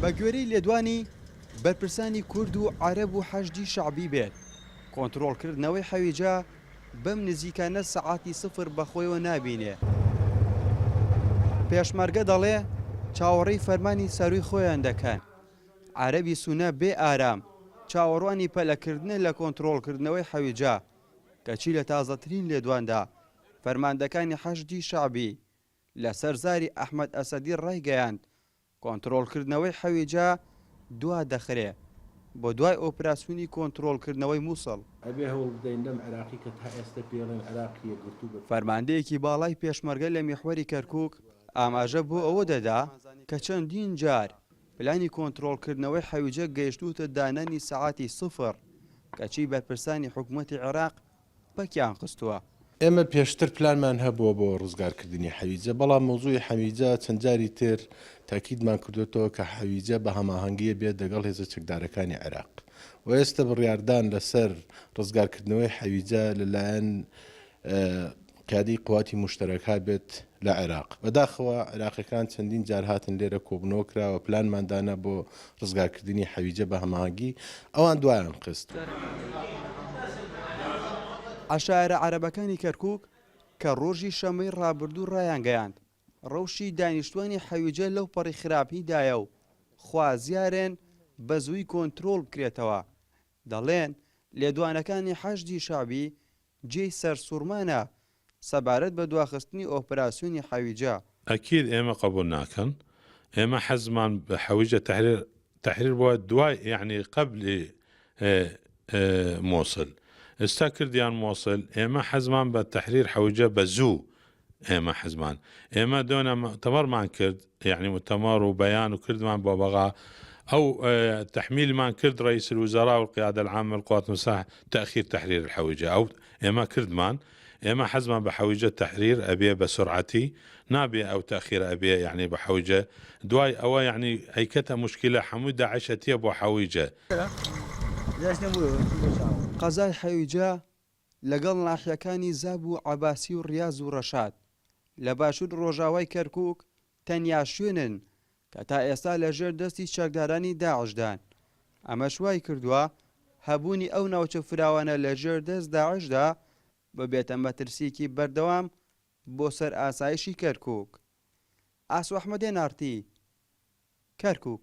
بە گوێرەی لێدوانی بەرپرسانی کورد و عەرەب و حەشدی شەعبی بێت کۆنتڕۆڵکردنەوەی حەویجە بەم نزیکانە سەعاتی سفر بەخۆیەوە نابینێ. پێشمەرگە دەڵێ چاوەڕێی فەرمانی سەرووی خۆیان دەکەن. عەرەبی سونە بێ ئارام چاوەڕوانی پەلەکردنە لە کۆنتڕۆڵکردنەوەی حەویجە کەچی لە تازەترین لێدواندا فەرماندەکانی حەشدی شەعبی لەسەر زاری ئەحمەد ئەسەدی ڕایگەیاند کۆنتڕۆڵکردنەوەی حەویجە دوا دەخرێ بۆ دوای ئۆپراسیۆنی کۆنتڕۆڵکردنەوەی مووسڵ. فەرماندەیەکی باڵای پێشمەرگە لە میحوەری کەرکووک ئاماژە بۆ ئەوە دەدا کە چەندین جار پلانی کۆنتڕۆڵکردنەوەی حەویجە گەیشتوتە دانانی سەعاتی سفر کەچی بەرپرسانی حکوومەتی عێراق پەکیان خستووە. ئێمە پێشتر پلانمان هەبووە بۆ ڕزگارکردنی حەویجە بەڵام مۆزوعی حەویجە چەند جاری تر تاکیدمان کردوێتەوە کە حەویجە بە هەماهەنگیە بێت لەگەڵ هێزە چەکدارەکانی عێراق و ئێستا بڕیاردان لەسەر ڕزگارکردنەوەی حەویجە لەلایەن قیادەی قواتی موشتەرەکە بێت لە عێراق. بەداخەوە عێراقیەکان چەندین جار هاتن لێرە کۆبنەوە کراوە پلانماندانە بۆ ڕزگارکردنی حەویجە بە هەماهەنگی ئەوان دوایان خست. عەشایرە عەرەبەکانی کەرکووک کە ڕۆژی شەمەی ڕابردوو ڕایانگەیاند ڕەوشی دانیشتوانی حەویجە لەو پەڕی خراپیدایە و خوازیارێن بە زووی کۆنتڕۆڵ بکرێتەوە. دەڵێن لێدوانەکانی حەشدی شەعبی جێی سەرسوورمانە سەبارەت بە دواخستنی ئۆپراسیۆنی حەویجە. ئەکید ئێمە قبول ناکەن ئێمە حەزمان بە حەویجە تەحریر بووە دوای یعنی قبلی مووسڵ ئێستا کردیان مووسڵ ئێمە حەزمان بە تەحریر حەویجە بە زوو ئێمە حەزمان ئێمە دۆنە مؤتەمەڕمان کرد یعنی مؤتەمەڕ و بەیان و کردمان بۆ بەغا أو تحميل كرد رئيس الوزراء والقيادة العامة للقوات المسلحة تأخير تحرير الحويجة أو إما كردمان إما حزما بحويجة تحرير أبيه بسرعتي نابية أو تأخير أبيه يعني بحويجة دواي أو يعني هيكتها مشكلة حمودة عشتية بو حويجة. قەزای حەویجە لەگەڵ ناحیەکانی زاب و عەباسی و ڕیاز و ڕەشاد لە باشوور ڕۆژاوای کەرکووک تەنیا شوێنن کە تا ئێستا لەژێر دەستی چەکدارانی داعشدان. ئەمە شوای کردووە هەبوونی ئەو ناوچە فراوانە لەژێر دەست داعشدا ببێتە مەترسیەکی بەردەوام بۆ سەر ئاسایشی کەرکووک. ئاسو ئەحمەدێ نارتی، کەرکووک.